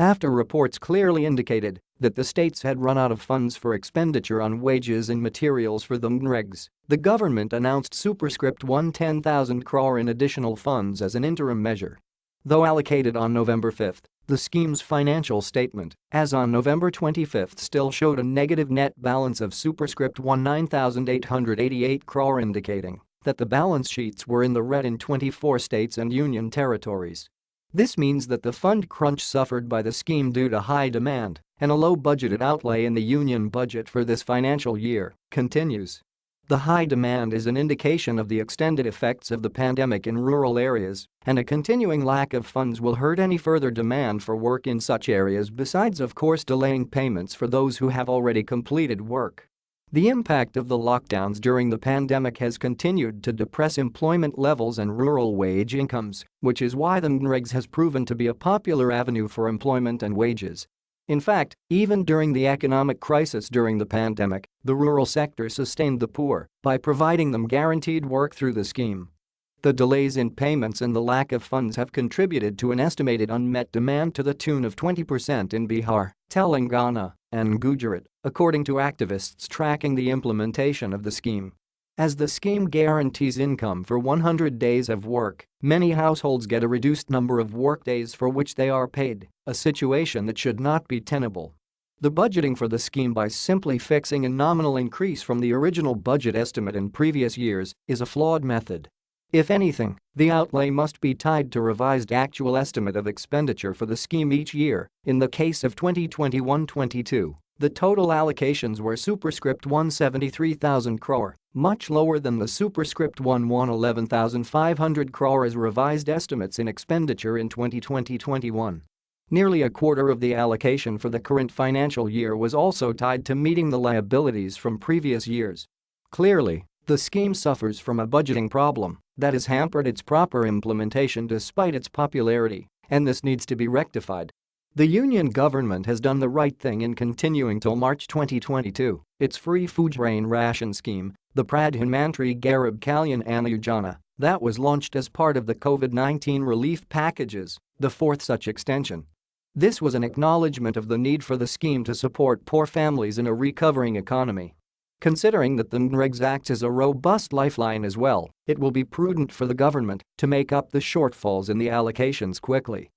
After reports clearly indicated that the states had run out of funds for expenditure on wages and materials for the MGNREGS, the government announced superscript 10,000 crore in additional funds as an interim measure. Though allocated on November 5, the scheme's financial statement, as on November 25, still showed a negative net balance of superscript 9,888 crore, indicating that the balance sheets were in the red in 24 states and union territories. This means that the fund crunch suffered by the scheme due to high demand and a low budgeted outlay in the union budget for this financial year continues. The high demand is an indication of the extended effects of the pandemic in rural areas, and a continuing lack of funds will hurt any further demand for work in such areas, besides of course delaying payments for those who have already completed work. The impact of the lockdowns during the pandemic has continued to depress employment levels and rural wage incomes, which is why the MGNREGS has proven to be a popular avenue for employment and wages. In fact, even during the economic crisis during the pandemic, the rural sector sustained the poor by providing them guaranteed work through the scheme. The delays in payments and the lack of funds have contributed to an estimated unmet demand to the tune of 20% in Bihar, Telangana, and Gujarat, according to activists tracking the implementation of the scheme. As the scheme guarantees income for 100 days of work, many households get a reduced number of workdays for which they are paid, a situation that should not be tenable. The budgeting for the scheme by simply fixing a nominal increase from the original budget estimate in previous years is a flawed method. If anything, the outlay must be tied to revised actual estimate of expenditure for the scheme each year. In the case of 2021-22, the total allocations were superscript 173,000 crore, much lower than the superscript 11,500 crore as revised estimates in expenditure in 2020-21. Nearly a quarter of the allocation for the current financial year was also tied to meeting the liabilities from previous years. Clearly, the scheme suffers from a budgeting problem that has hampered its proper implementation despite its popularity, and this needs to be rectified. The union government has done the right thing in continuing till March 2022 its free food grain ration scheme, the Pradhan Mantri Garib Kalyan Anna Yojana, that was launched as part of the COVID-19 relief packages, the fourth such extension. This was an acknowledgement of the need for the scheme to support poor families in a recovering economy. Considering that the MGNREGS acts as a robust lifeline as well, it will be prudent for the government to make up the shortfalls in the allocations quickly.